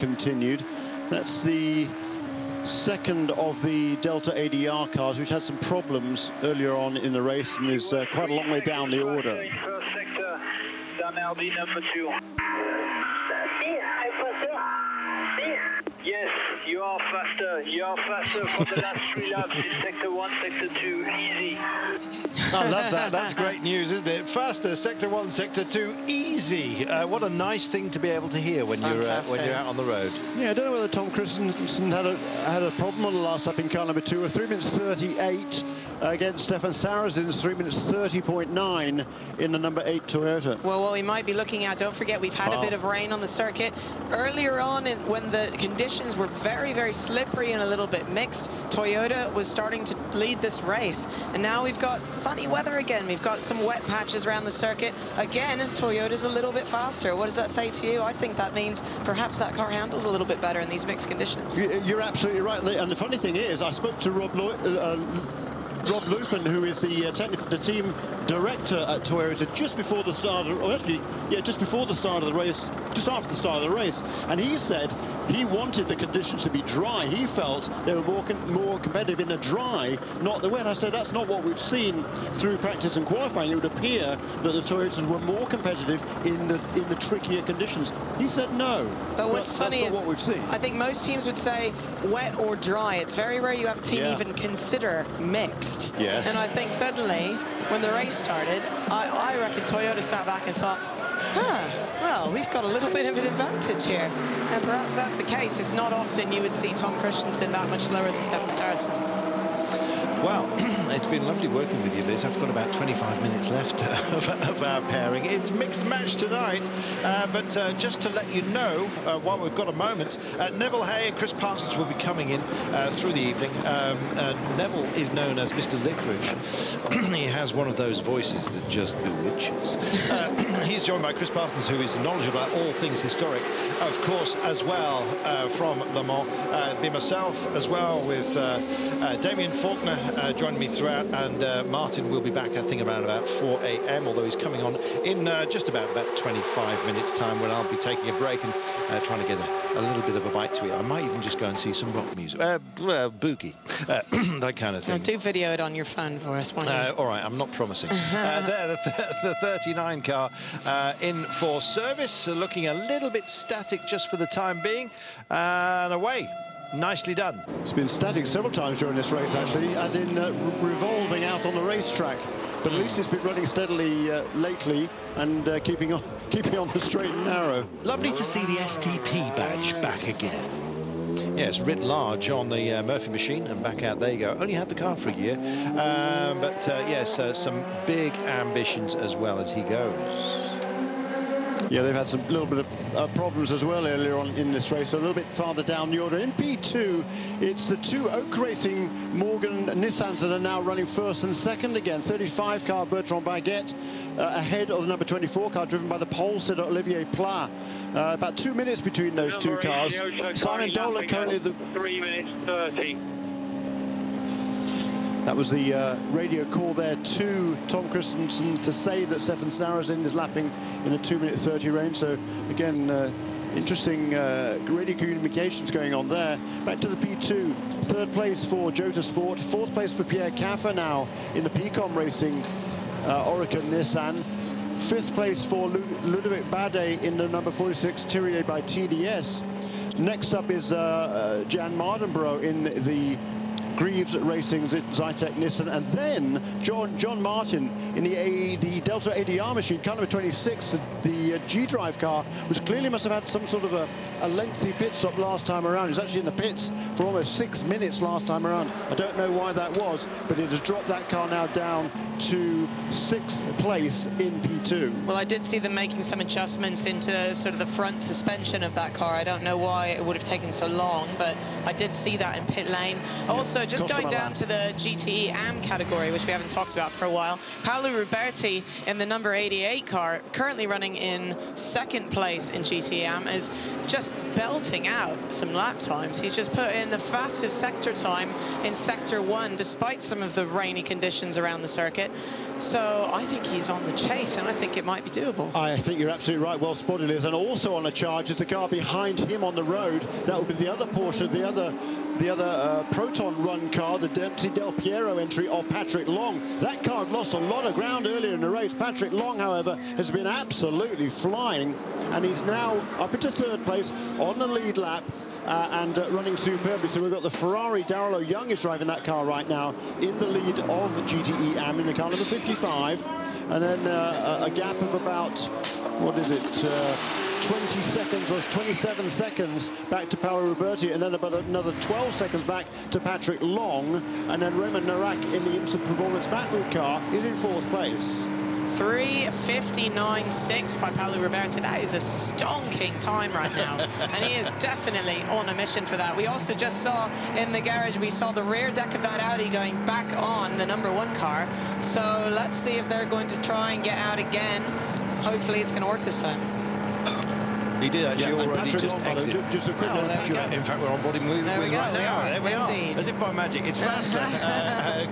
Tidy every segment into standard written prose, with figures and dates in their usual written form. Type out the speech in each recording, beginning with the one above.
continued. That's the second of the Delta ADR cars, which had some problems earlier on in the race and is quite a long way down the order. First sector, Danardi number 2. Yes, you are faster. You are faster for the last 3 laps in sector 1, sector 2. Easy. I love that. That's great news, isn't it? Faster, sector 1, sector 2, easy. What a nice thing to be able to hear when you're out on the road. Yeah, I don't know whether Tom Christensen had a problem on the last lap in car number 2. A 3 minutes 38 against Stefan Sarazin's 3 minutes 30.9 in the number 8 Toyota. Well, what we might be looking at, don't forget, we've had a bit of rain on the circuit. Earlier on, when the conditions were very, very slippery and a little bit mixed, Toyota was starting to lead this race. And now we've got funny weather again. We've got some wet patches around the circuit. Again, Toyota's a little bit faster. What does that say to you? I think that means perhaps that car handles a little bit better in these mixed conditions. You're absolutely right. And the funny thing is, I spoke to Rob Lupin, who is the team director at Toyota, just before the start of, just before the start of the race, just after the start of the race, and he said he wanted the conditions to be dry. He felt they were more competitive in the dry, not the wet. I said that's not what we've seen through practice and qualifying. It would appear that the Toyotas were more competitive in the trickier conditions. He said no. But what's funny is, what we've seen. I think most teams would say wet or dry. It's very rare you have a team even consider mixed. Yes. And I think suddenly, when the race started, I reckon Toyota sat back and thought, well, we've got a little bit of an advantage here. And perhaps that's the case. It's not often you would see Tom Christensen that much slower than Stefan Sarazin. Well, it's been lovely working with you, Liz. I've got about 25 minutes left of our pairing. It's mixed match tonight, but just to let you know, while we've got a moment, Neville Hay and Chris Parsons will be coming in through the evening. Neville is known as Mr. Licorice. He has one of those voices that just bewitches. He's joined by Chris Parsons, who is knowledgeable about all things historic, of course, as well, from Le Mans. Be myself as well, with Damien Faulkner joining me throughout, and Martin will be back, I think, around about 4 a.m, although he's coming on in just about 25 minutes time, when I'll be taking a break and trying to get a little bit of a bite to eat. I might even just go and see some rock music, boogie, that kind of thing. No, do video it on your phone for us, won't you? All right, I'm not promising. There, the 39 car in for service, looking a little bit static just for the time being, and away. Nicely done. It's been static several times during this race, actually, as in revolving out on the racetrack. But at least it's been running steadily lately and keeping on the straight and narrow. Lovely to see the STP badge back again. Yes, writ large on the Murphy machine, and back out there you go. Only had the car for a year, but yes, some big ambitions as well as he goes. Yeah, they've had some little bit of problems as well earlier on in this race, so a little bit farther down the order. In P2, it's the two Oak Racing Morgan Nissans that are now running first and second again. 35 car Bertrand Baguette ahead of the number 24 car driven by the pole sitter Olivier Pla. About 2 minutes between those two cars. Simon Dolan currently the 3 minutes 30. That was the radio call there to Tom Christensen to say that Stefan Sarazin is lapping in a 2 minute 30 range. So again, interesting radio communications going on there. Back to the P2. Third place for Jota Sport. Fourth place for Pierre Caffer now in the Picom Racing Orica Nissan. Fifth place for Ludovic Badet in the number 46 Thierry by TDS. Next up is Jan Mardenborough in the Greaves Racing Zytec Nissan, and then John Martin in the Delta ADR machine, car number 26, the G-Drive car, which clearly must have had some sort of a lengthy pit stop last time around. He was actually in the pits for almost 6 minutes last time around. I don't know why that was, but it has dropped that car now down to 6th place in P2. Well, I did see them making some adjustments into sort of the front suspension of that car. I don't know why it would have taken so long, but I did see that in pit lane. Also, just going down to the GTE AM category, which we haven't talked about for a while, Paolo Ruberti in the number 88 car, currently running in 2nd place in GTE AM, is just belting out some lap times. He's just put in the fastest sector time in sector 1, despite some of the rainy conditions around the circuit. So I think he's on the chase, and I think it might be doable. I think you're absolutely right. Well spotted, Liz. And also on a charge is the car behind him on the road. That would be the other Porsche, the other Proton Run car, the Dempsey Del Piero entry of Patrick Long. That car had lost a lot of ground earlier in the race. Patrick Long, however, has been absolutely flying, and he's now up into third place on the lead lap. And running superbly. So we've got the Ferrari. Darrell O'Young is driving that car right now in the lead of GTE Am in the car number 55. And then a gap of about, what is it, 20 seconds or 27 seconds back to Paolo Roberti, and then about another 12 seconds back to Patrick Long. And then Raymond Narak in the Imsa Performance Backwood car is in fourth place. 3:59.6 by Paolo Roberti. That is a stonking time right now, and he is definitely on a mission for that. We also just saw in the garage, we saw the rear deck of that Audi going back on the #1 car. So let's see if they're going to try and get out again. Hopefully it's going to work this time. He did actually already just exit. Just a quick Oh, there we go. In fact, we're on board with There we go. right now. There we are. Indeed. As if by magic. It's faster,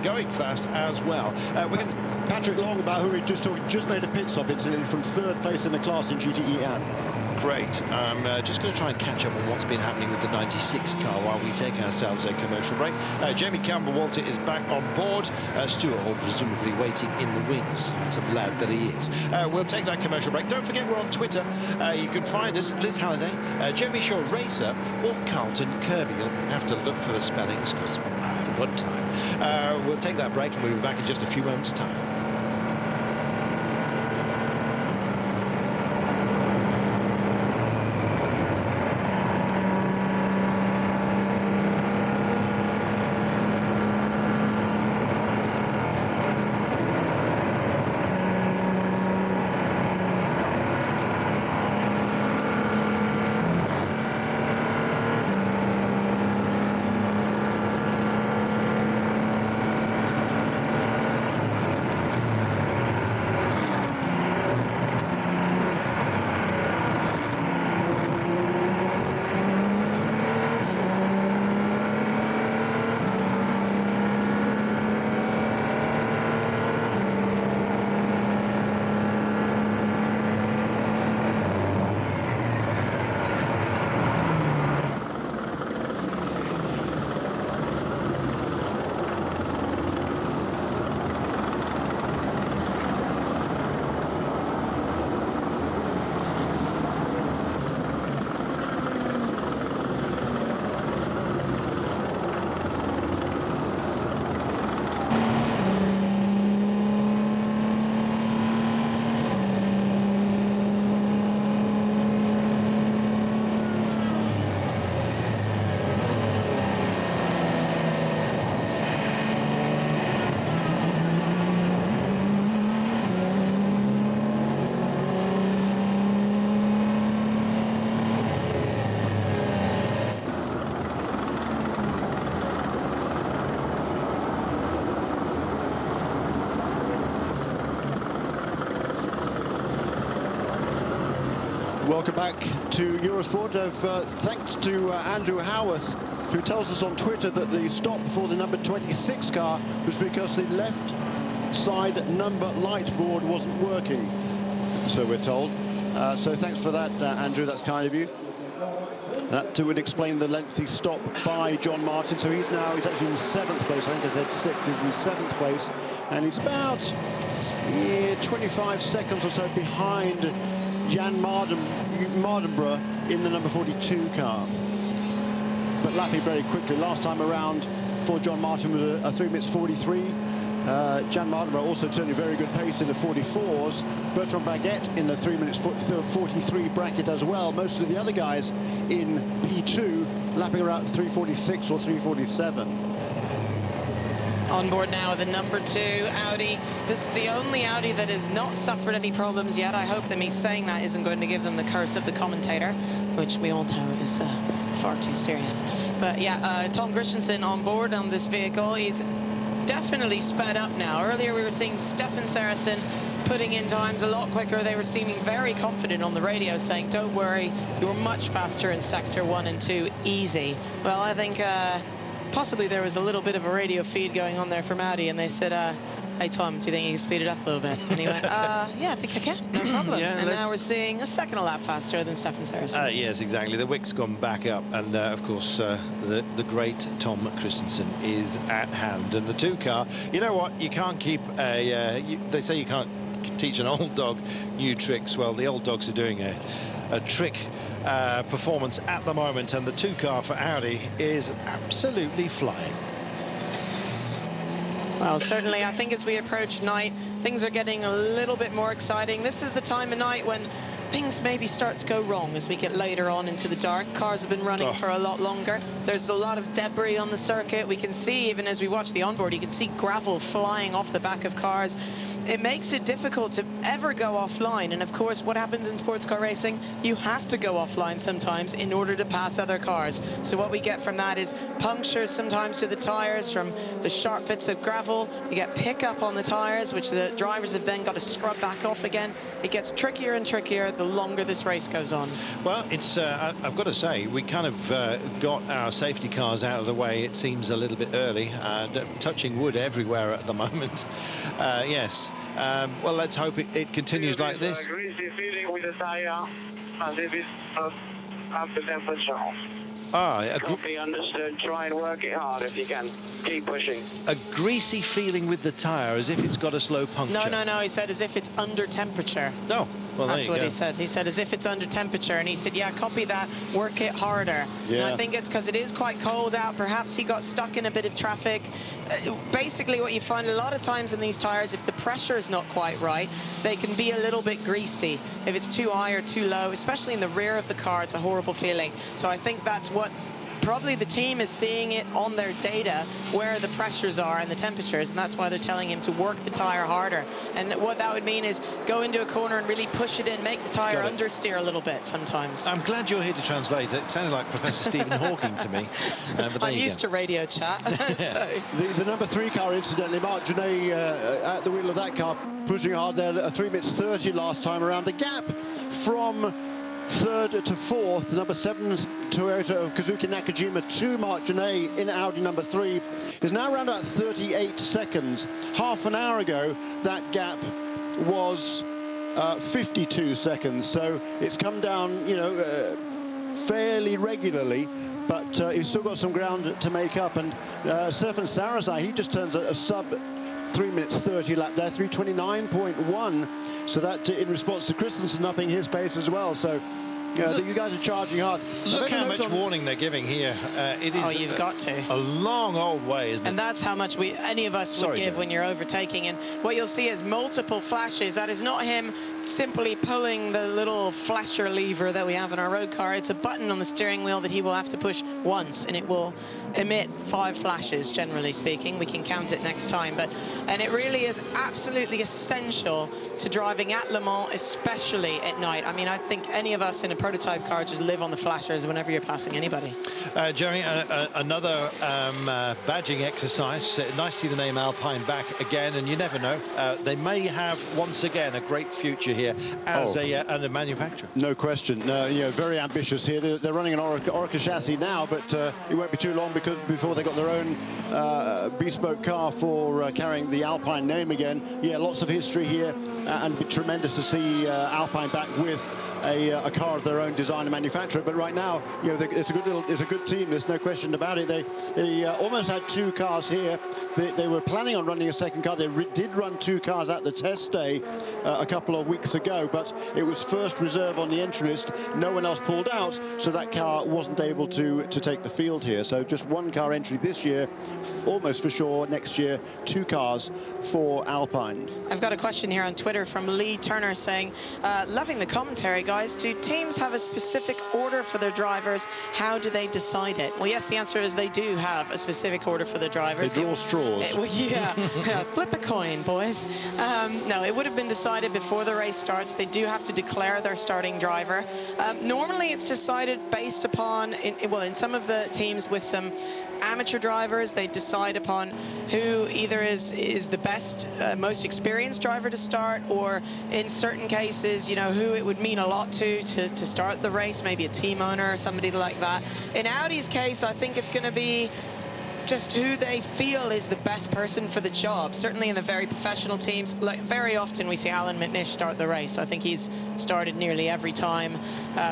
going fast as well. We're going to Patrick Long, about who we just talked, just made a pit stop. It's from third place in the class in GTE Am. Great. I'm just going to try and catch up on what's been happening with the 96 car while we take ourselves a commercial break. Jamie Campbell-Walter is back on board. Stuart Hall presumably waiting in the wings. It's a lad that he is. We'll take that commercial break. Don't forget, we're on Twitter. You can find us, Liz Halliday, Jeremy Shaw Racer, or Carlton Kirby. You'll have to look for the spellings because one time. We'll take that break and we'll be back in just a few moments' time. Welcome back to Eurosport. Thanks to Andrew Howarth, who tells us on Twitter that the stop for the number 26 car was because the left side number light board wasn't working, so we're told. So thanks for that, Andrew. That's kind of you. That would explain the lengthy stop by John Martin. So he's actually in 7th place. I think I said 6th. He's in 7th place, and he's about 25 seconds or so behind Jan Mardenborough in the number 42 car. But lapping very quickly. Last time around for John Martin was a 3 minutes 43. Jan Mardenborough also turning very good pace in the 44s. Bertrand Baguette in the 3 minutes 43 bracket as well. Most of the other guys in P2 lapping around 346 or 347. On board now with the number 2 Audi. This is the only Audi that has not suffered any problems yet. I hope that me saying that isn't going to give them the curse of the commentator, which we all know is far too serious. But yeah, Tom Christensen on board on this vehicle. He's definitely sped up now. Earlier we were seeing Stefan Saracen putting in times a lot quicker. They were seeming very confident on the radio, saying, don't worry, you're much faster in sector 1 and 2, easy. Well, I think possibly there was a little bit of a radio feed going on there from Audi, and they said, hey Tom, do you think you can speed it up a little bit? And he went, yeah, I think I can, no problem. Yeah, and now we're seeing a second a lap faster than Stefan Saracen. Yes, exactly. The wick's gone back up, and of course the great Tom Christensen is at hand. And the 2 car, you know what, you can't keep a they say you can't teach an old dog new tricks. Well, the old dogs are doing a trick performance at the moment, and the 2 car for Audi is absolutely flying. Well, certainly, I think as we approach night, things are getting a little bit more exciting. This is the time of night when things maybe start to go wrong as we get later on into the dark. Cars have been running for a lot longer. There's a lot of debris on the circuit. We can see, even as we watch the onboard, you can see gravel flying off the back of cars. It makes it difficult to ever go offline. And of course, what happens in sports car racing? You have to go offline sometimes in order to pass other cars. So what we get from that is punctures sometimes to the tires from the sharp bits of gravel. You get pickup on the tires, which the drivers have then got to scrub back off again. It gets trickier and trickier the longer this race goes on. Well, it's I've got to say, we kind of got our safety cars out of the way, it seems, a little bit early, and touching wood everywhere at the moment. Yes. Well, let's hope it continues like this. Greasy feeling with the tire, as if it's up to temperature. Copy, understood. Try and work it hard if you can. Keep pushing. A greasy feeling with the tyre, as if it's got a slow puncture. No, he said as if it's under temperature. No. Well, that's what he said. He said as if it's under temperature, and he said, yeah, copy that, work it harder. Yeah. And I think it's because it is quite cold out. Perhaps he got stuck in a bit of traffic. Basically, what you find a lot of times in these tires, if the pressure is not quite right, they can be a little bit greasy. If it's too high or too low, especially in the rear of the car, it's a horrible feeling. So I think that's what probably the team is seeing it on their data, where the pressures are and the temperatures, and that's why they're telling him to work the tire harder. And what that would mean is go into a corner and really push it in, make the tire understeer a little bit sometimes. I'm glad you're here to translate. It sounded like Professor Stephen Hawking to me. But I'm used to radio chat. So. The number 3 car, incidentally, Marc Genet at the wheel of that car, pushing hard there, 3 minutes 30 last time around. The gap from 3rd to 4th, number 7 Toyota of Kazuki Nakajima to Marc Genet in Audi number 3 is now around about 38 seconds. Half an hour ago, that gap was 52 seconds. So it's come down, you know, fairly regularly. But he's still got some ground to make up. And Stefan Sarrazin, he just turns a sub 3 minutes 30 lap there, 3:29.1. So that in response to Christensen upping his pace as well. So you guys are charging hard. Look how much warning they're giving here. It is you've got to. A long old way, isn't it? And that's how much any of us would give when you're overtaking. And what you'll see is multiple flashes. That is not him simply pulling the little flasher lever that we have in our road car. It's a button on the steering wheel that he will have to push once, and it will emit 5 flashes, generally speaking. We can count it next time. And it really is absolutely essential to driving at Le Mans, especially at night. I mean, I think any of us in a prototype car just live on the flashers whenever you're passing anybody. Jerry, another badging exercise. Nice to see the name Alpine back again, and you never know. They may have once again a great future here as a manufacturer. No question. You know, very ambitious here. They're running an Orica chassis now, but it won't be too long before they got their own bespoke car for carrying the Alpine name again. Yeah, lots of history here, and it'd be tremendous to see Alpine back with a car of their own design and manufacturer. But right now, you know, it's a good team. There's no question about it. They almost had 2 cars here. They were planning on running a second car. They did run 2 cars at the test day a couple of weeks ago, but it was first reserve on the entry list. No one else pulled out, so that car wasn't able to take the field here. So just 1 car entry this year, almost for sure. Next year, 2 cars for Alpine. I've got a question here on Twitter from Lee Turner saying, loving the commentary, guys. Do teams have a specific order for their drivers? How do they decide it? Well, yes, the answer is they do have a specific order for their drivers. They draw straws. Yeah, flip a coin, boys. No, it would have been decided before the race starts. They do have to declare their starting driver. Normally, it's decided based upon, in some of the teams with some amateur drivers, they decide upon who either is the best, most experienced driver to start, or in certain cases, you know, who it would mean a lot to start the race, maybe a team owner or somebody like that. In Audi's case, I think it's going to be just who they feel is the best person for the job. Certainly in the very professional teams, like very often we see Alan McNish start the race. I think he's started nearly every time.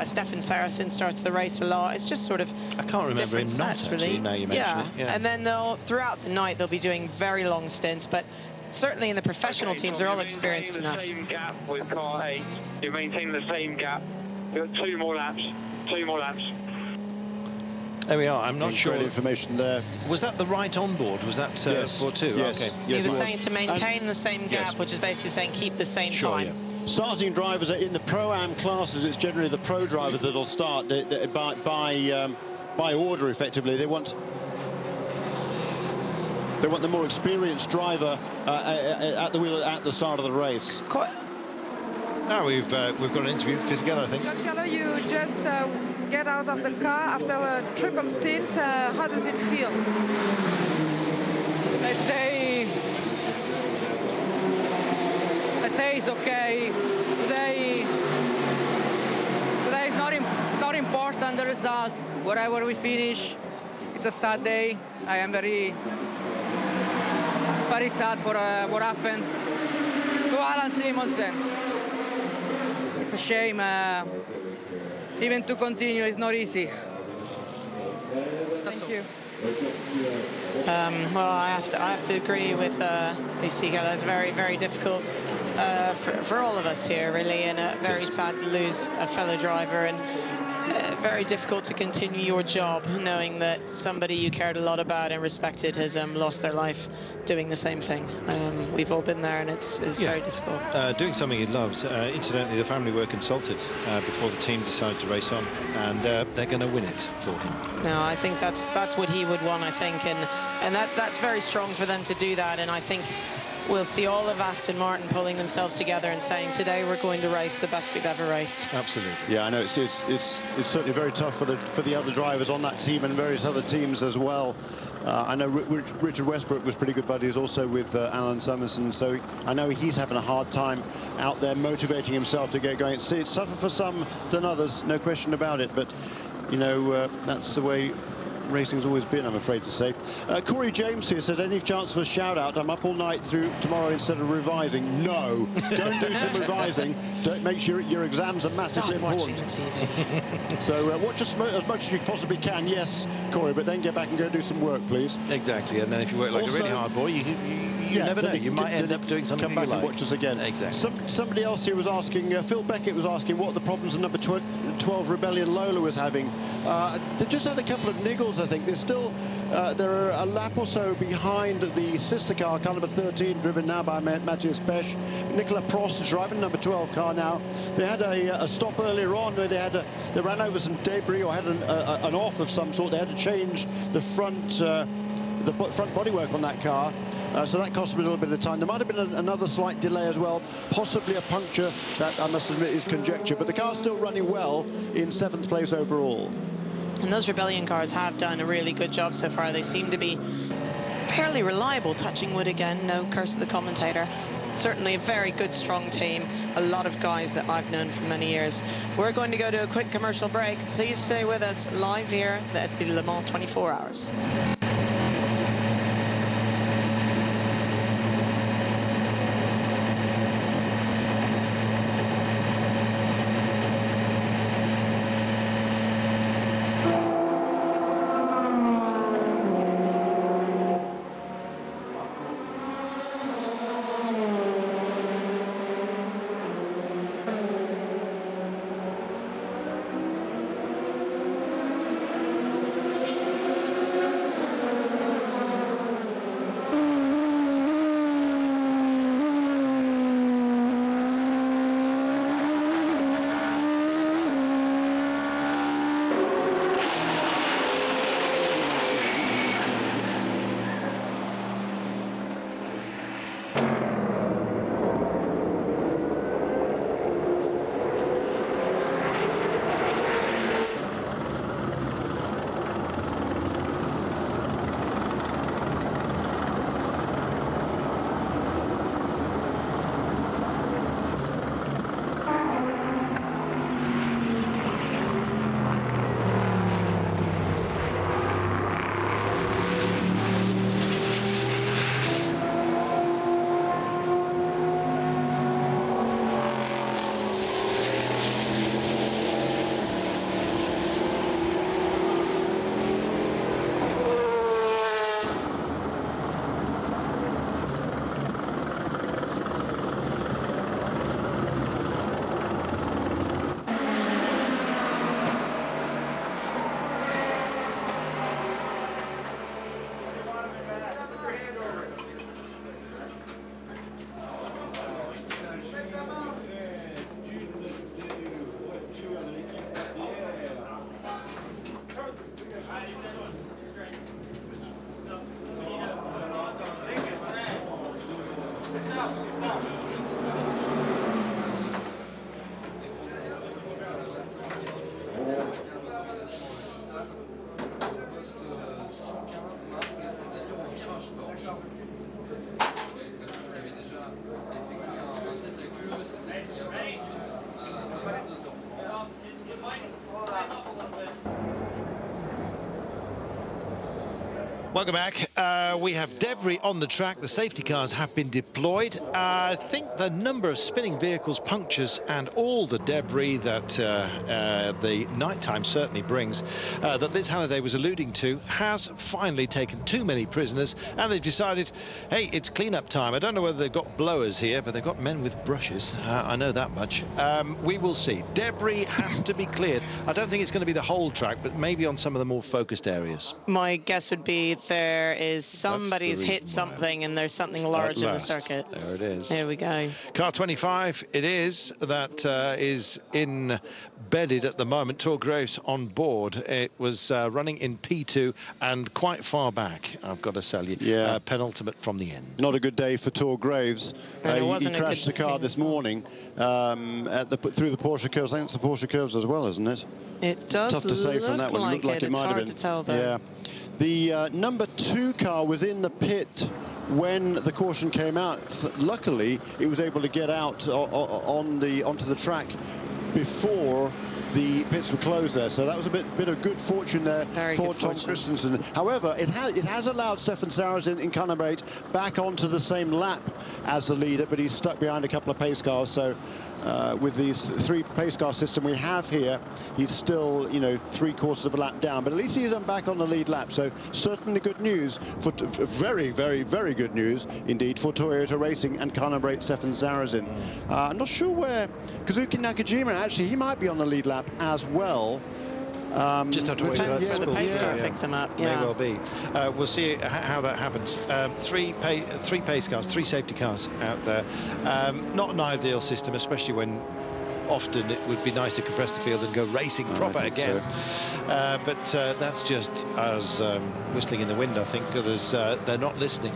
Stefan Saracen starts the race a lot. It's just sort of I can't remember him sets, not, really. actually, now you mention it. Yeah. And then throughout the night they'll be doing very long stints, but certainly in the professional teams they're all experienced enough. Same gap with car 8. You maintain the same gap. You've got 2 more laps. 2 more laps. There we are. I'm not sure. Great information there. Was that the right onboard? Was that yes. for 2? Yes. Okay. He was saying to maintain the same gap, which is basically saying keep the same time. Yeah. Starting drivers are in the Pro-Am classes. It's generally the pro drivers that'll start by order, effectively. They want the more experienced driver at the wheel at the start of the race. Now we've got an interview. Fisichella, I think. John Keller, you just get out of the car after a triple stint. How does it feel? Let's say it's okay. Today it's not important the result. Wherever we finish, it's a sad day. I am very sad for what happened to Alan Simonsen. It's a shame. Even to continue is not easy. Thank you. Well, I have to agree with Fisichella. It's very, very difficult for all of us here, really, and very sad to lose a fellow driver, and very difficult to continue your job knowing that somebody you cared a lot about and respected has lost their life doing the same thing. We've all been there, and it's very difficult. Doing something he loves. Incidentally, the family were consulted before the team decided to race on, and they're going to win it for him. No, I think that's what he would want, I think, and that's very strong for them to do that, and I think we'll see all of Aston Martin pulling themselves together and saying, today we're going to race the best we've ever raced. Absolutely. Yeah, I know it's certainly very tough for the other drivers on that team and various other teams as well. I know Richard Westbrook was pretty good buddies also with Alan Simonsen, so I know he's having a hard time out there motivating himself to get going. It's tougher for some than others, no question about it, but you know, that's the way racing's always been, I'm afraid to say. Corey James here said, any chance for a shout out? I'm up all night through tomorrow instead of revising. No, go and do some revising. Don't make sure your exams are massively important. TV. So watch as much as you possibly can, yes, Corey, but then get back and go do some work, please. Exactly, and then if you work like a really hard boy, you never know. You might end up doing something come back you like. and watch us again. Exactly. Somebody else here was asking, Phil Beckett was asking what the problems the number 12 Rebellion Lola was having. They just had a couple of niggles, I think. They're still, they're a lap or so behind the sister car number 13, driven now by Matthias Pesch. Nicola Prost is driving number 12 car now. They had a stop earlier on where they ran over some debris or had an off of some sort. They had to change the front bodywork on that car. So that cost them a little bit of time. There might have been another slight delay as well, possibly a puncture. That, I must admit, is conjecture. But the car's still running well in 7th place overall. And those Rebellion cars have done a really good job so far. They seem to be fairly reliable. Touching wood again, no curse of the commentator. Certainly a very good, strong team. A lot of guys that I've known for many years. We're going to go to a quick commercial break. Please stay with us live here at the Le Mans 24 Hours. Welcome back. We have debris on the track. The safety cars have been deployed. I think the number of spinning vehicles, punctures, and all the debris that the nighttime certainly brings, that Liz Halliday was alluding to, has finally taken too many prisoners, and they've decided, hey, it's clean-up time. I don't know whether they've got blowers here, but they've got men with brushes. I know that much. We will see. Debris has to be cleared. I don't think it's going to be the whole track, but maybe on some of the more focused areas. My guess would be there is somebody's hit something and there's something large in the circuit. There it is. There we go. Car 25 it is, that is embedded at the moment. Tor Graves on board. It was running in P2 and quite far back, I've got to tell you. Yeah. Penultimate from the end. Not a good day for Tor Graves. He crashed the car this morning through the Porsche curves. I think it's the Porsche curves as well, isn't it? It does. Tough to say from that one. It looked like it might have been. It's hard to tell, though. Yeah. The number 2 car was in the pit when the caution came out. Luckily, it was able to get out onto the track before the pits were closed there, so that was a bit of good fortune there for Tom Christensen. However, it has allowed Stefan Saras in Canterbury back onto the same lap as the leader, but he's stuck behind a couple of pace cars. So with these 3 pace car system we have here, he's still, you know, 3/4 of a lap down, but at least he's back on the lead lap. So certainly good news for very, very, very good news indeed for Toyota Racing and Canterbury Stefan Saras. I'm not sure where Kazuki Nakajima, actually he might be on the lead lap as well. Just have to wait. Depends where the pace car picked them up. Yeah. May well be. We'll see how that happens. 3 pace cars, 3 safety cars out there. Not an ideal system, especially when often it would be nice to compress the field and go racing proper again. So. But that's just us whistling in the wind, I think, because they're not listening.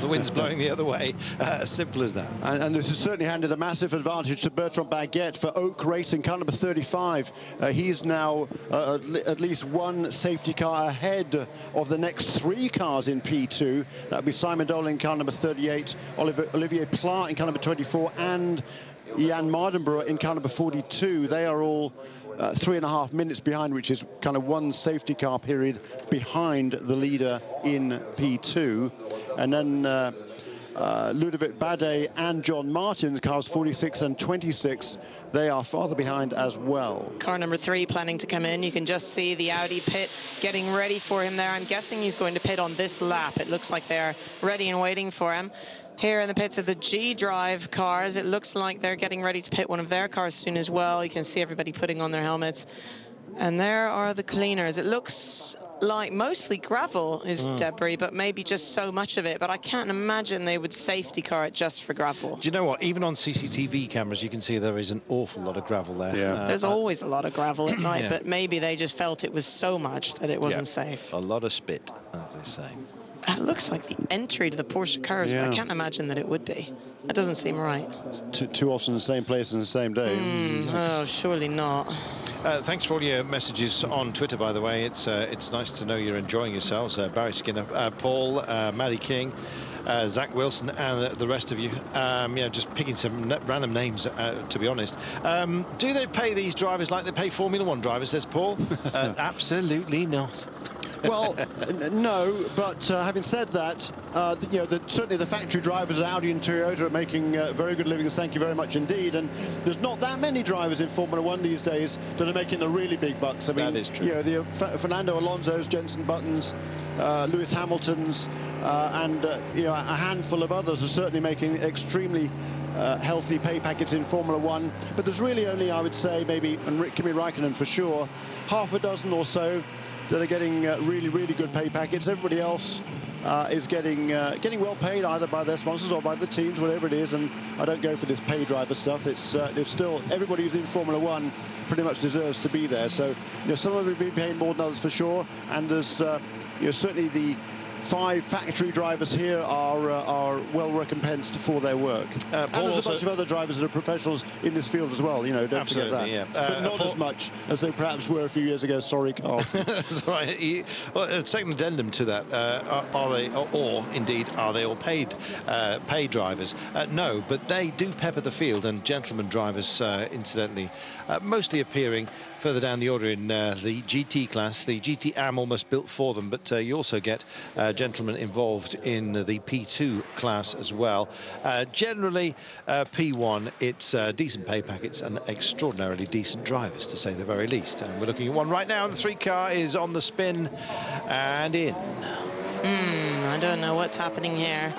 The wind's blowing the other way. As simple as that. And this has certainly handed a massive advantage to Bertrand Baguette for Oak Racing, car number 35. He's now at least 1 safety car ahead of the next 3 cars in P2. That would be Simon Dolan in car number 38, Olivier Pla in car number 24, and Jan Mardenborough in car number 42. They are all 3.5 minutes behind, which is kind of 1 safety car period behind the leader in P2. And then Ludovic Badet and John Martin, cars 46 and 26, they are farther behind as well. Car number 3 planning to come in. You can just see the Audi pit getting ready for him there. I'm guessing he's going to pit on this lap. It looks like they're ready and waiting for him. Here in the pits of the G-Drive cars, it looks like they're getting ready to pit one of their cars soon as well. You can see everybody putting on their helmets. And there are the cleaners. It looks like mostly gravel is debris, but maybe just so much of it. But I can't imagine they would safety car it just for gravel. Do you know what? Even on CCTV cameras, you can see there is an awful lot of gravel there. Yeah. There's always a lot of gravel at night, but maybe they just felt it was so much that it wasn't safe. A lot of spit, as they say. It looks like the entry to the Porsche cars, but I can't imagine that it would be. That doesn't seem right. Too often the same place on the same day. Oh, surely not. Thanks for all your messages on Twitter, by the way. It's nice to know you're enjoying yourselves. Barry Skinner, Paul, Maddie King, Zach Wilson, and the rest of you. Just picking some random names, to be honest. Do they pay these drivers like they pay Formula 1 drivers, says Paul? Absolutely not. Well, no, but having said that, certainly the factory drivers at Audi and Toyota are making very good livings. Thank you very much indeed. And there's not that many drivers in Formula 1 these days that are making the really big bucks. I mean, that is true. The Fernando Alonso's, Jenson Buttons, Lewis Hamilton's, and a handful of others are certainly making extremely healthy pay packets in Formula 1. But there's really only, I would say, maybe, and Kimi Räikkönen for sure, half a dozen or so that are getting really, really good pay packets. Everybody else is getting well paid either by their sponsors or by the teams, whatever it is. And I don't go for this pay driver stuff. It's still everybody who's in Formula 1 pretty much deserves to be there. So some of them will be paying more than others for sure. And there's certainly the 5 factory drivers here are well recompensed for their work. And there's a bunch of other drivers that are professionals in this field as well, don't forget that. Yeah. But not as much as they perhaps were a few years ago. Sorry, Carl. That's right. Well, second addendum to that, are they, or indeed, are they all paid drivers? No, but they do pepper the field, and gentlemen drivers, incidentally, mostly appearing further down the order in the GT class. The GT Am almost built for them, but you also get gentlemen involved in the P2 class as well. Generally, P1, it's decent pay packets and extraordinarily decent drivers, to say the very least. And we're looking at one right now. The 3 car is on the spin and in. I don't know what's happening here.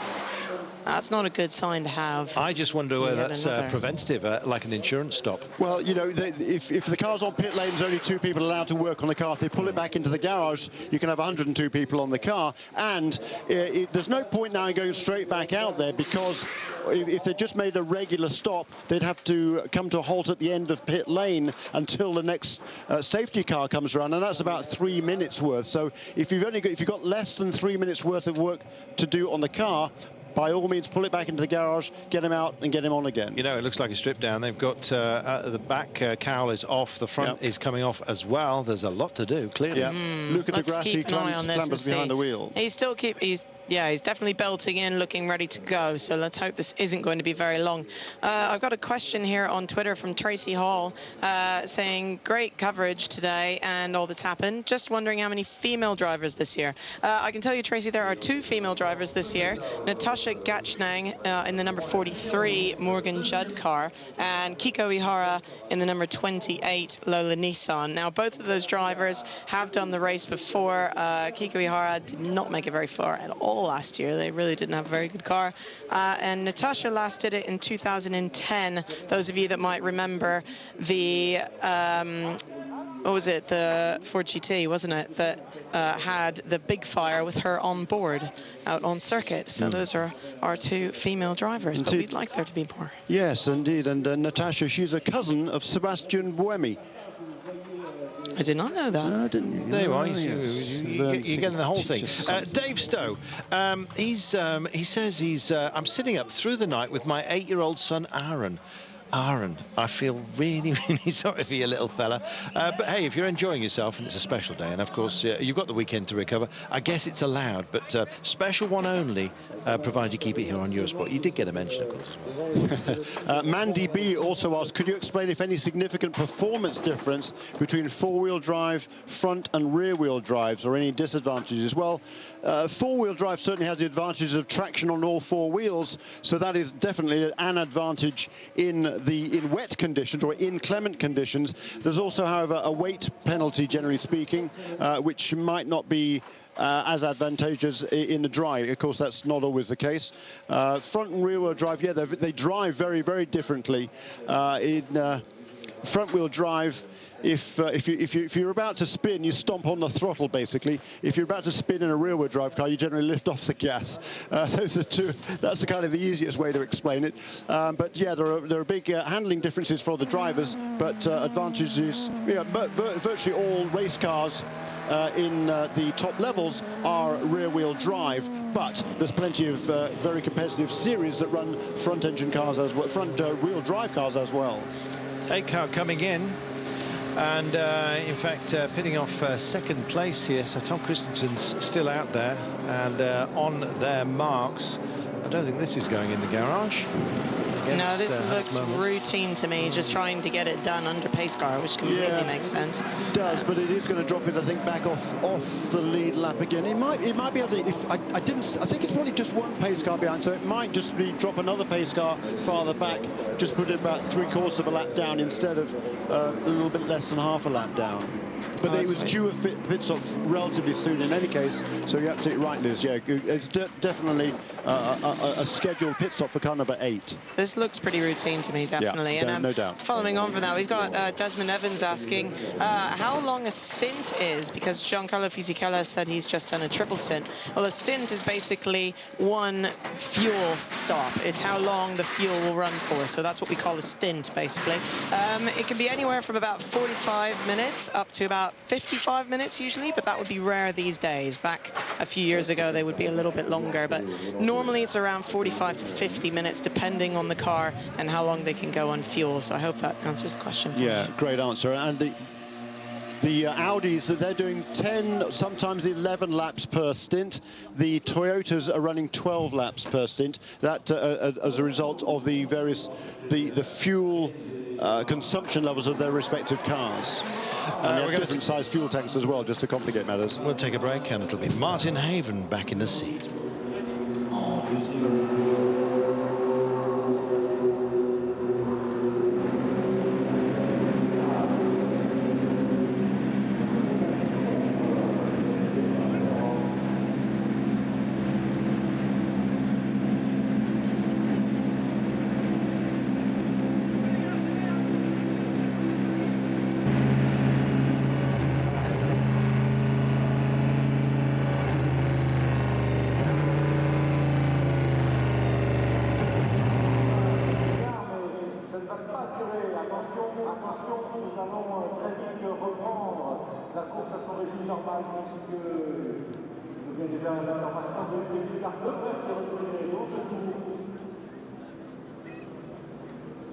That's not a good sign to have. I just wonder whether that's preventative, like an insurance stop. Well, you know, if the car's on pit lane, there's only 2 people allowed to work on the car. If they pull it back into the garage, you can have 102 people on the car. And there's no point now in going straight back out there, because if they just made a regular stop, they'd have to come to a halt at the end of pit lane until the next safety car comes around, and that's about 3 minutes worth. So if you've got less than 3 minutes worth of work to do on the car, by all means, pull it back into the garage, get him out and get him on again. You know, it looks like a strip down. They've got the back cowl is off, the front is coming off as well. There's a lot to do, clearly. Yeah. Luca de Grassi clambers behind the wheel. He's definitely belting in, looking ready to go. So let's hope this isn't going to be very long. I've got a question here on Twitter from Tracy Hall saying, great coverage today and all that's happened. Just wondering how many female drivers this year. I can tell you, Tracy, there are 2 female drivers this year. Natasha Gachnang in the number 43 Morgan Judd car, and Kiko Ihara in the number 28 Lola Nissan. Now, both of those drivers have done the race before. Kiko Ihara did not make it very far at all last year. They really didn't have a very good car. And Natasha last did it in 2010. Those of you that might remember the what was it, the Ford GT, wasn't it, that had the big fire with her on board out on circuit. So those are our 2 female drivers, but we'd like there to be more. Yes, indeed. And Natasha, she's a cousin of Sebastian Buemi. I did not know that. Didn't you? There you are. You're getting the whole thing. Dave Stowe, he says I'm sitting up through the night with my 8-year-old son, Aaron. I feel really, really sorry for you, little fella. But hey, if you're enjoying yourself, and it's a special day, and of course you've got the weekend to recover, I guess it's allowed, but special one only, provided you keep it here on Eurosport. You did get a mention, of course. Mandy B also asked, could you explain if any significant performance difference between 4-wheel drive, front and rear-wheel drives, or any disadvantages? Well, 4-wheel drive certainly has the advantages of traction on all 4 wheels, so that is definitely an advantage in wet conditions or inclement conditions. There's also, however, a weight penalty, generally speaking, which might not be as advantageous in the dry. Of course, that's not always the case. Front and rear wheel drive, yeah, they drive very, very differently. In front wheel drive, if you're about to spin, you stomp on the throttle, basically. If you're about to spin in a rear-wheel drive car, you generally lift off the gas. Those are 2. That's the kind of the easiest way to explain it. But yeah, there are big handling differences for the drivers, but advantages. Yeah, but virtually all race cars in the top levels are rear-wheel drive. But there's plenty of very competitive series that run front-engine cars as well, front-wheel drive cars as well. 8 car coming in. And in fact, pitting off second place here. So Tom Christensen's still out there, and on their marks. I don't think this is going in the garage. No, this looks routine to me, just trying to get it done under pace car, which completely makes sense. It does, but it is going to drop it, I think, back off the lead lap again. It might be able to. If I think it's probably just 1 pace car behind, so it might just be drop another pace car farther back, just put it about 3/4 of a lap down instead of a little bit less than half a lap down. But it was due a pit stop relatively soon in any case, so you're absolutely right, Liz. Yeah, it's definitely a scheduled pit stop for car number 8. This looks pretty routine to me, definitely. Yeah, no doubt. Following on from that, we've got Desmond Evans asking how long a stint is, because Giancarlo Fisichella said he's just done a triple stint. Well, a stint is basically 1 fuel stop. It's how long the fuel will run for, so that's what we call a stint, basically. It can be anywhere from about 45 minutes up to about 55 minutes usually, but that would be rare these days. Back a few years ago, they would be a little bit longer, but normally it's around 45 to 50 minutes, depending on the car and how long they can go on fuel. So I hope that answers the question for me. Great answer. And The Audis, they're doing 10, sometimes 11 laps per stint. The Toyotas are running 12 laps per stint. That as a result of the various, the fuel consumption levels of their respective cars. And they have different sized fuel tanks as well, just to complicate matters. We'll take a break, and it'll be Martin Haven back in the seat.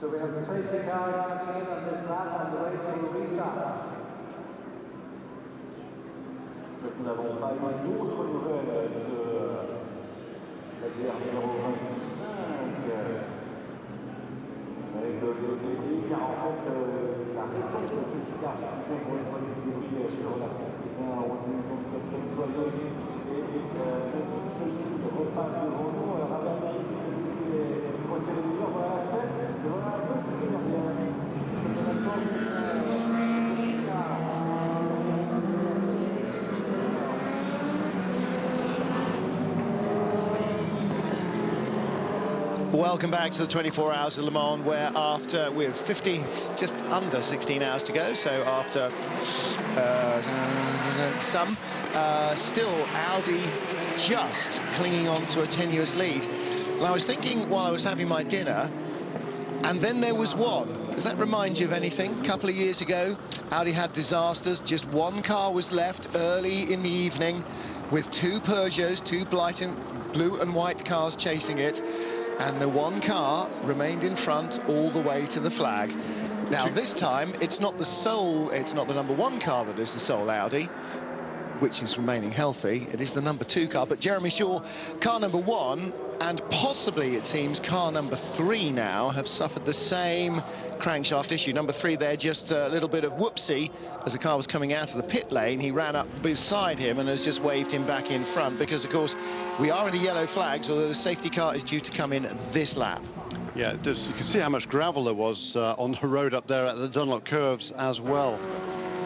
So we have the safety cars coming in on this lap and the race will restart. Donc nous n'avons pas eu d'autres nouvelles de la guerre numéro 25 avec le début, car en fait la récente de safety cars pour être débloquée sur la piste est un revenu donc très toilette et même si celui-ci repasse devant nous, on va vérifier si celui qui est côté de mur, voilà la scène, et voilà un peu ce qui revient. Welcome back to the 24 Hours of Le Mans, where after, with 15, just under 16 hours to go, so after still Audi just clinging on to a tenuous lead. And I was thinking while I was having my dinner, and then there was one. Does that remind you of anything? A couple of years ago, Audi had disasters. Just one car was left early in the evening with two Peugeots, two blue and white cars chasing it. And the one car remained in front all the way to the flag. Now, this time, it's not the number one car that is the sole Audi, which is remaining healthy. It is the number two car. But Jeremy Shaw, car number one, and possibly, it seems, car number three now have suffered the same crankshaft issue. Number three there, just a little bit of whoopsie as the car was coming out of the pit lane. He ran up beside him and has just waved him back in front because, of course, we are in the yellow flags, although the safety car is due to come in this lap. Yeah, you can see how much gravel there was on the road up there at the Dunlop curves as well.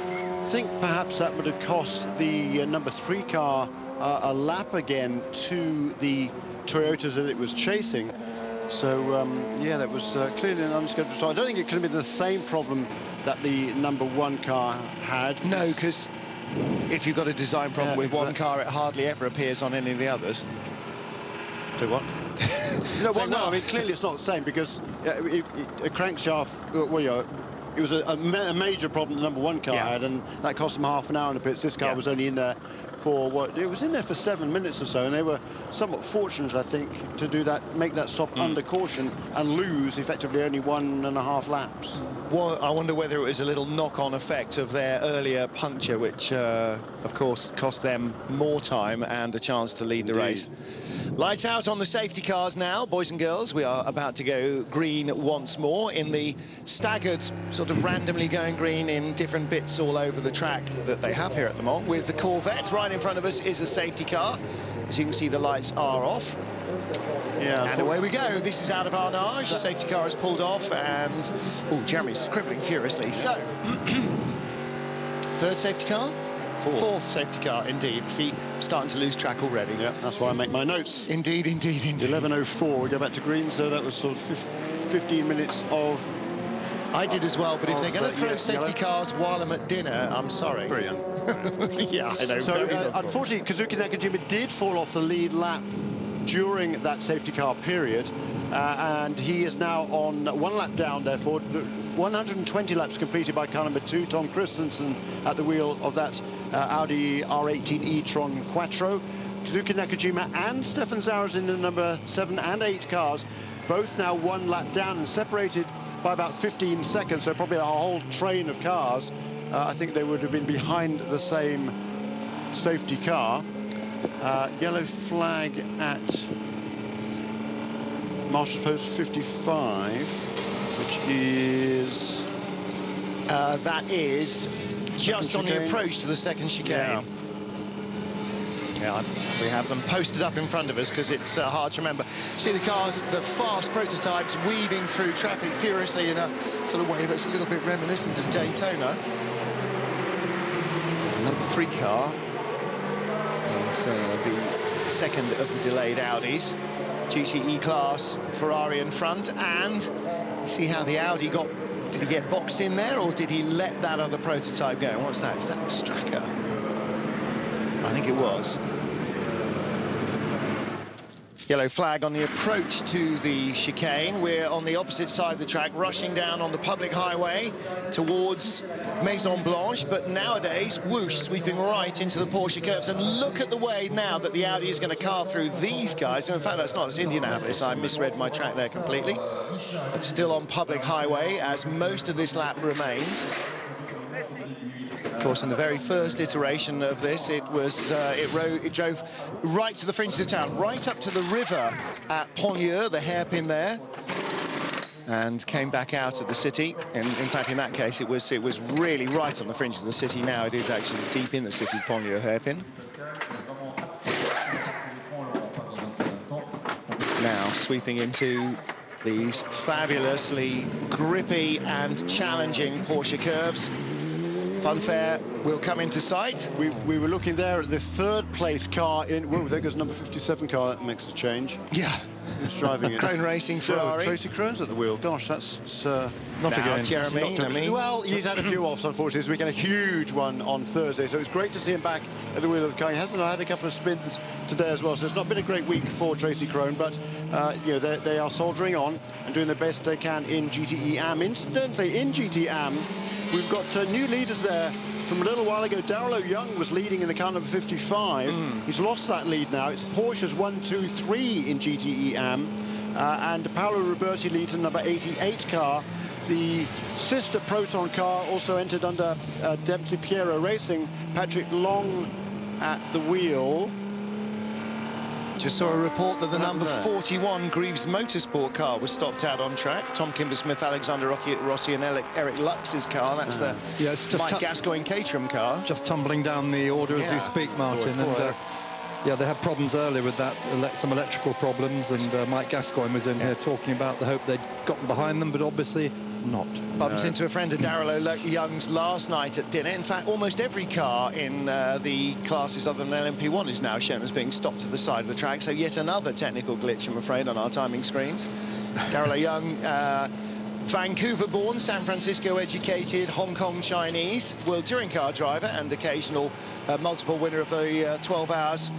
I think perhaps that would have cost the number three car a lap again to the Toyotas that it was chasing. So, yeah, that was clearly an unscheduled start. I don't think it could have been the same problem that the number one car had. No, because if you've got a design problem with one car, it hardly ever appears on any of the others. So what? No, I mean, clearly it's not the same because a crankshaft, well, you know, it was a major problem the number one car had, and that cost them half an hour in the pits. This car was only in there for it was in there for 7 minutes or so, and they were somewhat fortunate, I think, to do that, make that stop under caution and lose effectively only 1.5 laps. Well, I wonder whether it was a little knock-on effect of their earlier puncture, which, of course, cost them more time and a chance to lead the race. Lights out on the safety cars now, boys and girls. We are about to go green once more in the staggered, sort of randomly going green in different bits all over the track that they have here at Le Mans. With the Corvette right in front of us is a safety car. As you can see, the lights are off. Yeah, and away we go. This is out of Arnage. The safety car is pulled off, and Jeremy's scribbling furiously. So, third safety car? Fourth safety car, indeed. See, starting to lose track already. Yeah, that's why I make my notes. Indeed, indeed, indeed. 11:04. We go back to green, so that was sort of 15 minutes of. I did as well, but if they're going to throw safety cars while I'm at dinner, I'm sorry. Brilliant. Yeah, I know. So, unfortunately, Kazuki Nakajima did fall off the lead lap during that safety car period, and he is now on one lap down, therefore. 120 laps completed by car number 2, Tom Christensen, at the wheel of that Audi R18 e-tron Quattro. Kazuki Nakajima and Stefan Zaros in the number 7 and 8 cars, both now one lap down and separated by about 15 seconds, so probably a whole train of cars I think they would have been behind the same safety car. Yellow flag at Marshall's Post 55, which is... that is just on the approach to the second chicane. Yeah, we have them posted up in front of us because it's hard to remember. See the cars, the fast prototypes weaving through traffic furiously in a sort of way that's a little bit reminiscent of Daytona. Number 3 car is the second of the delayed Audis. GTE class Ferrari in front, and see how the Audi got. Did he get boxed in there, or did he let that other prototype go? What's that? Is that the Stracker? I think it was. Yellow flag on the approach to the chicane. We're on the opposite side of the track, rushing down on the public highway towards Maison Blanche, but nowadays, whoosh, sweeping right into the Porsche curves. And look at the way now that the Audi is going to car through these guys. In fact, that's not, it's Indianapolis. I misread my track there completely. But still on public highway as most of this lap remains. Of course, in the very first iteration of this, it drove right to the fringe of the town, right up to the river at Pontlieu, the hairpin there, and came back out of the city. And in fact, in that case, it was really right on the fringe of the city. Now it is actually deep in the city, Pontlieu hairpin. Now sweeping into these fabulously grippy and challenging Porsche curves. Funfair will come into sight. We were looking there at the 3rd place car in... Whoa, there goes number 57 car. That makes a change. Yeah. Who's driving it? Crone Racing Ferrari. Tracy Crone's at the wheel. Gosh, that's not now, again. Jeremy. Well, he's had a few offs, unfortunately, this weekend. A huge one on Thursday, so it's great to see him back at the wheel of the car. He hasn't had a couple of spins today as well, so it's not been a great week for Tracy Crone, but you know, they are soldiering on and doing the best they can in GTE Am. Incidentally, in GTE Am, we've got new leaders there. From a little while ago, Darrell Young was leading in the car number 55. He's lost that lead now. It's Porsche's 1, 2, 3 in GTE Am. And Paolo Roberti leads in number 88 car. The sister Proton car also entered under Dempsey Piero Racing. Patrick Long at the wheel. Just saw a report that the number 41 Greaves Motorsport car was stopped out on track. Tom Kimber-Smith, Alexander Rossi and Eric Lux's car. That's the Mike Gascoigne Caterham car. Just tumbling down the order as we speak, Martin. Yeah, they had problems earlier with that, some electrical problems, and Mike Gascoigne was in here talking about the hope they'd gotten behind them, but obviously not. Bumped into a friend of Darrell Young's last night at dinner. In fact, almost every car in the classes other than LMP1 is now shown as being stopped to the side of the track, so yet another technical glitch, I'm afraid, on our timing screens. Darrell Young, Vancouver-born, San Francisco-educated, Hong Kong Chinese, World Touring Car driver and occasional multiple winner of the 12 hours.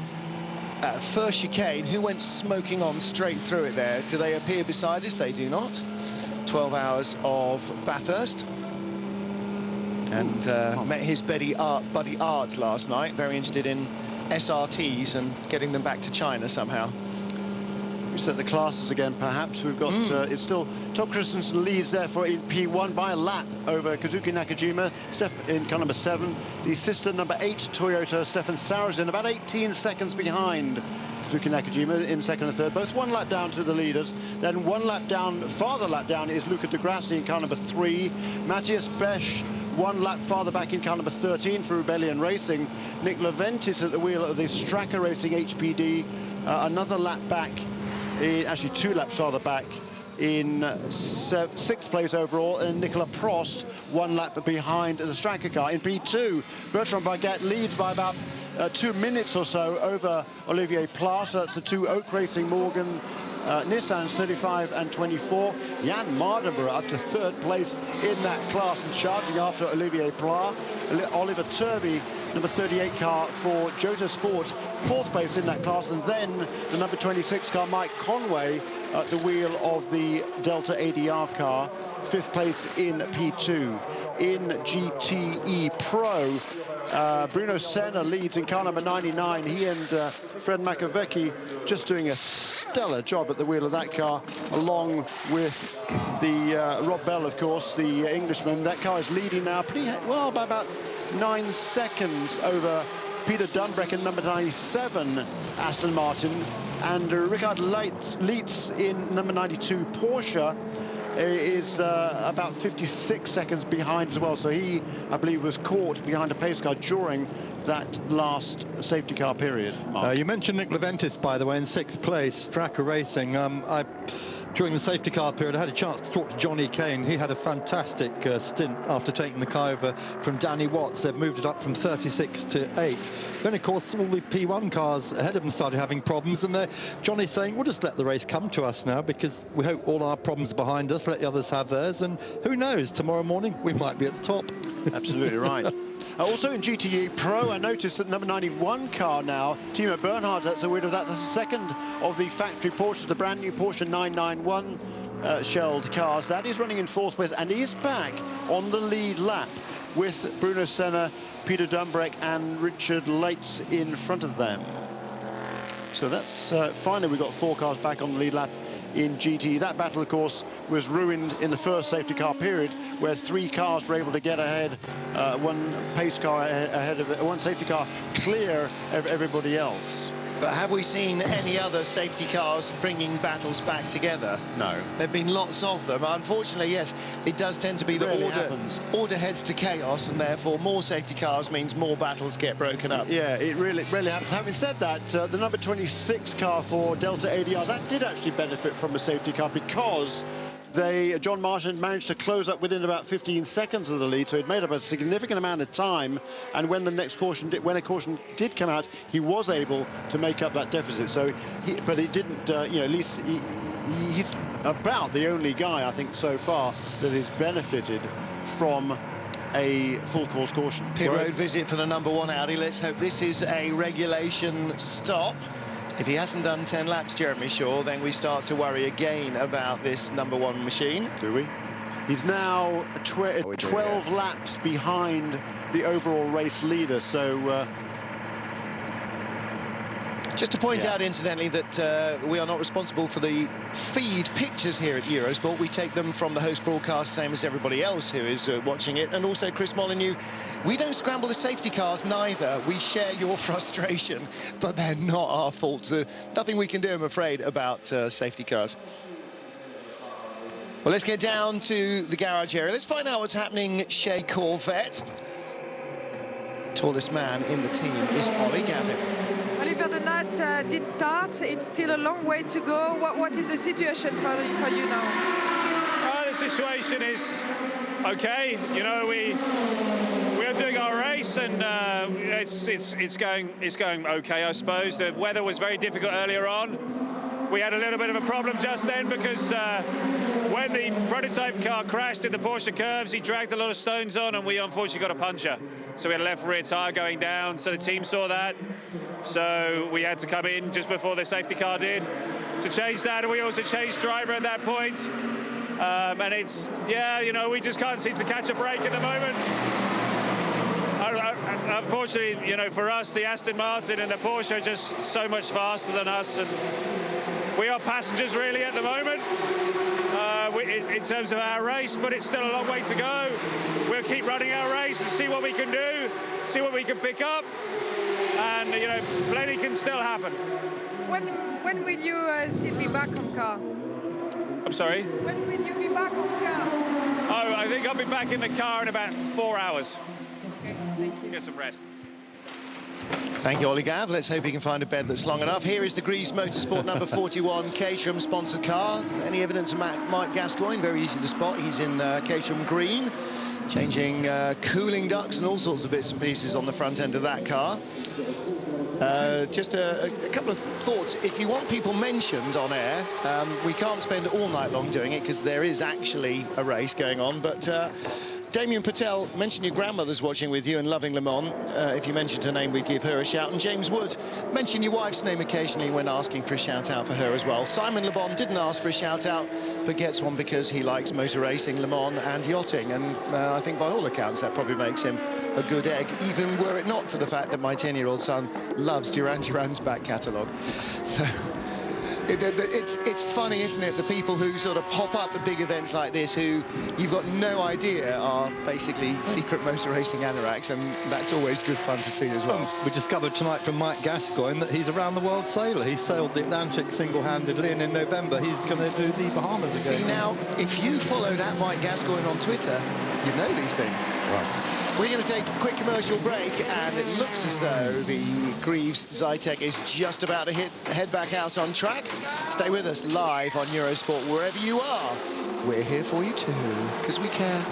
First chicane, who went smoking on straight through it there? Do they appear beside us? They do not. 12 hours of Bathurst. And met his buddy Art last night, very interested in SRTs and getting them back to China somehow. We set the classes again, perhaps. We've got, it's still, Tom Christensen leads there for in P1 by a lap over Kazuki Nakajima, in car number 7. The sister number 8 Toyota, Stefan Sarrazin, about 18 seconds behind Kazuki Nakajima in 2nd and 3rd, both 1 lap down to the leaders. Then 1 lap down, farther lap down is Luca Di Grassi in car number 3. Matthias Besch 1 lap farther back in car number 13 for Rebellion Racing. Nick Leventis at the wheel of the Stracker Racing HPD, another lap back, actually 2 laps farther back in 6th place overall, and Nicola Prost 1 lap behind the Stracker car. In P2, Bertrand Baguette leads by about 2 minutes or so over Olivier Plas. That's the 2 Oak Racing Morgan Nissans 35 and 24. Jan Mardenborough up to 3rd place in that class and charging after Olivier Plas. Oliver Turvey, number 38 car for Jota Sport, 4th place in that class, and then the number 26 car, Mike Conway, at the wheel of the Delta ADR car, 5th place in P2. In GTE Pro, Bruno Senna leads in car number 99. He and Fred Makovecki just doing a stellar job at the wheel of that car, along with the Rob Bell, of course, the Englishman. That car is leading now pretty well by about 9 seconds over Peter Dunbrek in number 97 Aston Martin, and Richard Leitz in number 92 Porsche is about 56 seconds behind as well. So he, I believe, was caught behind a pace car during that last safety car period. You mentioned Nick Leventis, by the way, in 6th place, Straka Racing. During the safety car period, I had a chance to talk to Johnny Kane. He had a fantastic stint after taking the car over from Danny Watts. They've moved it up from 36 to 8th. Then, of course, all the P1 cars ahead of them started having problems, and Johnny's saying, we'll just let the race come to us now, because we hope all our problems are behind us, let the others have theirs, and who knows, tomorrow morning we might be at the top. Absolutely right. Also in GTE Pro, I noticed that number 91 car now, Timo Bernhard, that's a wheel of that. That's the second of the factory Porsches, the brand new Porsche 991 shelled cars. That is running in 4th place and is back on the lead lap with Bruno Senna, Peter Dunbrek and Richard Leitz in front of them. So that's finally we've got 4 cars back on the lead lap in GT. That battle, of course, was ruined in the first safety car period, where 3 cars were able to get ahead, one pace car ahead of it, one safety car clear of everybody else. But have we seen any other safety cars bringing battles back together? No. There have been lots of them. Unfortunately, yes, it does tend to be that order heads to chaos, and therefore more safety cars means more battles get broken up. Yeah, it really happens. Having said that, the number 26 car for Delta ADR, that did actually benefit from a safety car, because John Martin managed to close up within about 15 seconds of the lead, so it made up a significant amount of time. And when a caution did come out, he was able to make up that deficit. So, but it didn't. At least he's about the only guy I think so far that has benefited from a full course caution. Pit road visit for the number 1 Audi. Let's hope this is a regulation stop. If he hasn't done 10 laps, Jeremy Shaw, then we start to worry again about this number 1 machine. Do we? He's now 12 laps behind the overall race leader, so... Just to point out, incidentally, that we are not responsible for the feed pictures here at Eurosport. We take them from the host broadcast, same as everybody else who is watching it. And also, Chris Molyneux, we don't scramble the safety cars neither. We share your frustration, but they're not our fault. Nothing we can do, I'm afraid, about safety cars. Well, let's get down to the garage area. Let's find out what's happening. Shea Corvette. Tallest man in the team is Ollie Gavin. Oliver de Nat did start. It's still a long way to go. What is the situation for you now? The situation is okay. You know, we are doing our race, and it's going okay, I suppose. The weather was very difficult earlier on. We had a little bit of a problem just then, because when the prototype car crashed in the Porsche curves, he dragged a lot of stones on, and we unfortunately got a puncture. So we had a left rear tyre going down, so the team saw that. So we had to come in just before the safety car did to change that, and we also changed driver at that point. And it's, yeah, you know, we just can't seem to catch a break at the moment. Unfortunately, you know, for us, the Aston Martin and the Porsche are just so much faster than us, and we are passengers really at the moment in terms of our race, but it's still a long way to go. We'll keep running our race and see what we can do, see what we can pick up, and, you know, plenty can still happen. When will you still be back on car? I'm sorry? When will you be back on car? Oh, I think I'll be back in the car in about 4 hours. Okay, thank you. Get some rest. Thank you, Ollie Gav. Let's hope he can find a bed that's long enough. Here is the Grease Motorsport number 41 Caterham sponsored car. Any evidence of Mike Gascoigne? Very easy to spot. He's in Caterham green, changing cooling ducts and all sorts of bits and pieces on the front end of that car. Just a couple of thoughts. If you want people mentioned on air, we can't spend all night long doing it, because there is actually a race going on, but Damien Patel, mention your grandmother's watching with you and loving Le Mans. If you mentioned her name, we'd give her a shout. And James Wood, mention your wife's name occasionally when asking for a shout-out for her as well. Simon Le Bon didn't ask for a shout-out, but gets one because he likes motor racing, Le Mans and yachting. And I think by all accounts, that probably makes him a good egg, even were it not for the fact that my 10-year-old son loves Duran Duran's back catalogue. So... It's funny, isn't it? The people who sort of pop up at big events like this, who you've got no idea are basically secret motor racing anoraks, and that's always good fun to see as well. We discovered tonight from Mike Gascoigne that he's a round-the-world sailor. He sailed the Atlantic single-handedly, and in November he's going to do the Bahamas again. See, now, if you followed at Mike Gascoigne on Twitter, you know these things. Right. We're going to take a quick commercial break, and it looks as though the Greaves Zytek is just about to head back out on track. Stay with us live on Eurosport wherever you are. We're here for you too, because we care.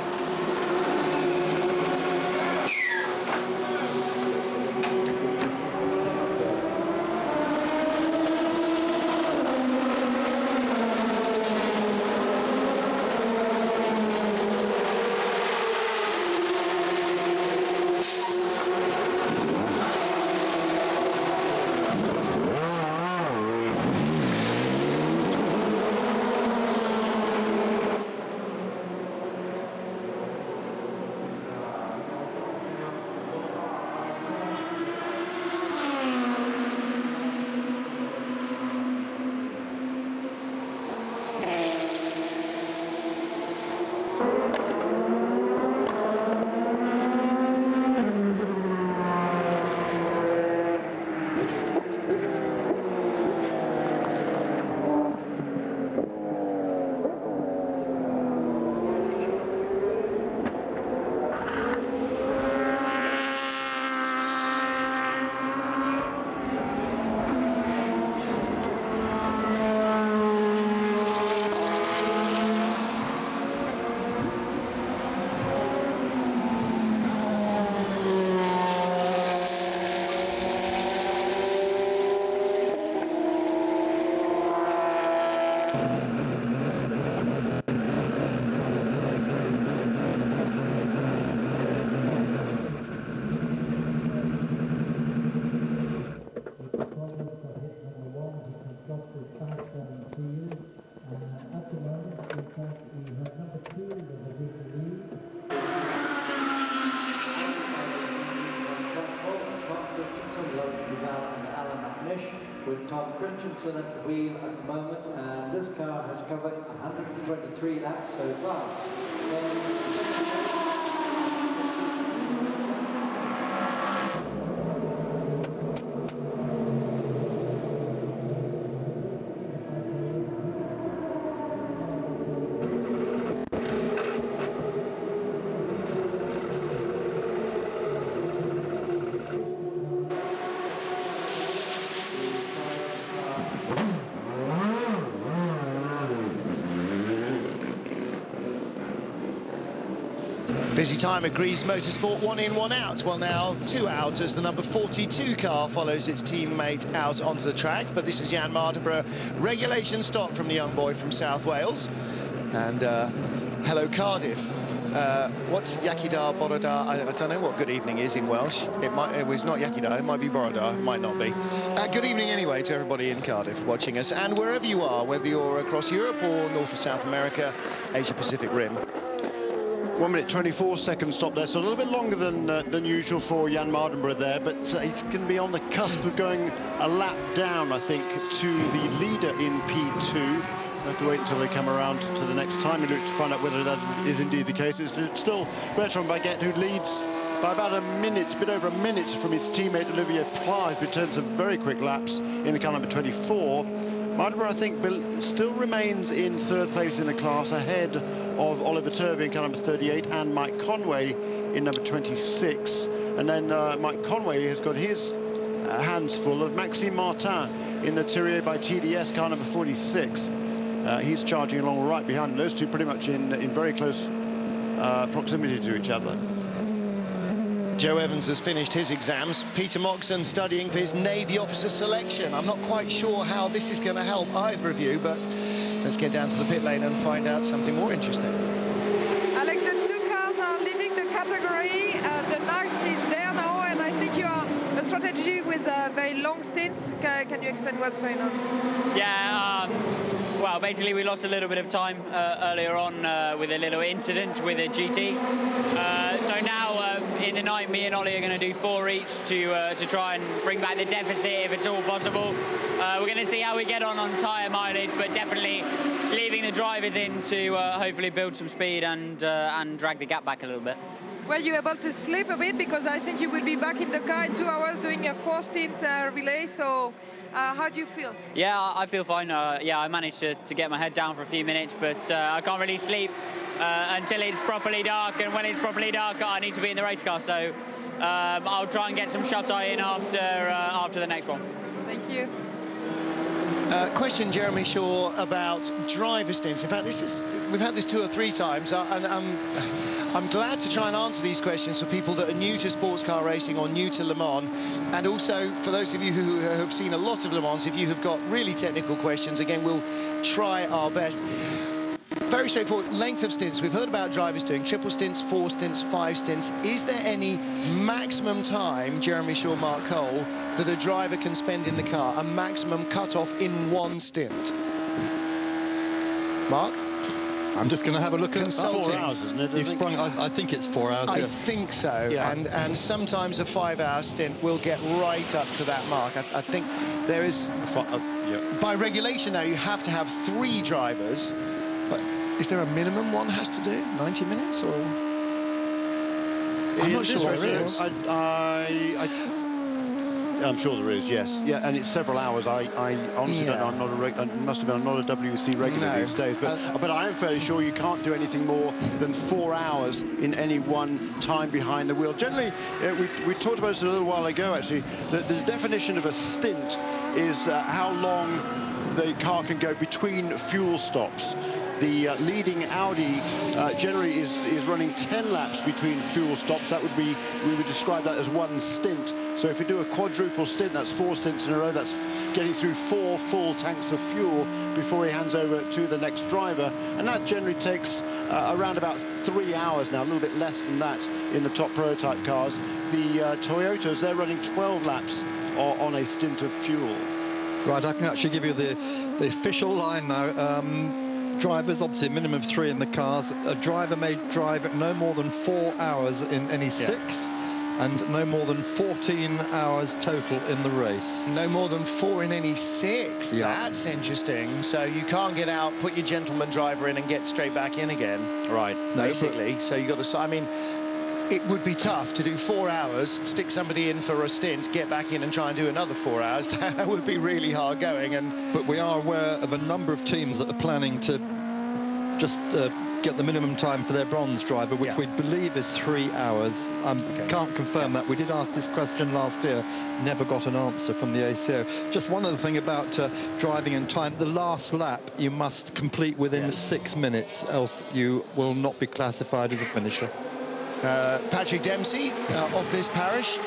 With Tom Christensen at the wheel at the moment, and this car has covered 123 laps so far. Busy time at Greaves Motorsport, 1 in, 1 out. Well, now 2 out as the number 42 car follows its teammate out onto the track. But this is Jan Mardenborough. Regulation stop from the young boy from South Wales. And hello, Cardiff. What's Yakidar, Borodar? I don't know what good evening is in Welsh. It was not Yakidar, it might be Borodar, it might not be. Good evening anyway to everybody in Cardiff watching us, and wherever you are, whether you're across Europe or North or South America, Asia-Pacific Rim. 1 minute 24 second stop there, so a little bit longer than usual for Jan Mardenborough there, but he's going to be on the cusp of going a lap down, I think, to the leader in P2. We'll have to wait until they come around to the next timing loop to find out whether that is indeed the case. It's still Bertrand Baguette who leads by about a minute, a bit over a minute from his teammate Olivier Pla, who returned some very quick laps in the car number 24. Mardenborough, I think, still remains in third place in the class, ahead of Oliver Turvey in car number 38 and Mike Conway in number 26. And then Mike Conway has got his hands full of Maxime Martin in the Thierry by TDS car number 46. He's charging along right behind them. Those two pretty much in very close proximity to each other. Joe Evans has finished his exams. Peter Moxon studying for his Navy officer selection. I'm not quite sure how this is going to help either of you, but let's get down to the pit lane and find out something more interesting. Alex, the two cars are category. The night is there now, and I think you are a strategy with very long stints. Can you explain what's going on? Yeah, well, basically we lost a little bit of time earlier on with a little incident with a GT. So now in the night, me and Ollie are going to do 4 each to try and bring back the deficit if it's all possible. We're going to see how we get on tyre mileage, but definitely leaving the drivers in to hopefully build some speed and drag the gap back a little bit. Were you able to sleep a bit? Because I think you will be back in the car in 2 hours doing a 4-stint relay, so how do you feel? Yeah, I feel fine. Yeah, I managed to get my head down for a few minutes, but I can't really sleep until it's properly dark, and when it's properly dark, I need to be in the race car, so I'll try and get some shut-eye in after the next one. Thank you. Question, Jeremy Shaw, about driver stints. In fact, we've had this 2 or 3 times, and I'm glad to try and answer these questions for people that are new to sports car racing or new to Le Mans, and also for those of you who have seen a lot of Le Mans, if you have got really technical questions, again, we'll try our best. Very straightforward. Length of stints. We've heard about drivers doing triple stints, 4 stints, 5 stints. Is there any maximum time, Jeremy Shaw, Mark Cole, that a driver can spend in the car? A maximum cut-off in 1 stint? Mark? I'm just going to have a look at 4 hours, isn't it? You've sprung, I think it's 4 hours. I think so. Yeah. And sometimes a 5-hour stint will get right up to that mark. I think there is... By regulation now, you have to have 3 drivers. But is there a minimum one has to do? 90 minutes or? I'm not sure there is. I'm sure there is, yes. Yeah, and it's several hours. I honestly don't know. I'm not a must have been. I'm not a WC regular these days, but I am fairly sure you can't do anything more than 4 hours in any one time behind the wheel. Generally, we talked about this a little while ago. Actually, the definition of a stint is how long the car can go between fuel stops. The leading Audi generally is running 10 laps between fuel stops. That would be, we would describe that as 1 stint. So if you do a quadruple stint, that's 4 stints in a row. That's getting through 4 full tanks of fuel before he hands over to the next driver. And that generally takes around about 3 hours now, a little bit less than that in the top prototype cars. The Toyotas, they're running 12 laps on a stint of fuel. Right, I can actually give you the official line now. Drivers, obviously a minimum of 3 in the cars. A driver may drive no more than 4 hours in any 6, and no more than 14 hours total in the race. No more than 4 in any 6? Yeah. That's interesting. So you can't get out, put your gentleman driver in and get straight back in again. Right. Basically. So you've got to... I mean, it would be tough to do 4 hours, stick somebody in for a stint, get back in and try and do another 4 hours. That would be really hard going. But we are aware of a number of teams that are planning to just get the minimum time for their bronze driver, which we believe is 3 hours. Can't confirm that. We did ask this question last year, never got an answer from the ACO. Just one other thing about driving in time. The last lap you must complete within 6 minutes, else you will not be classified as a finisher. Patrick Dempsey of this parish,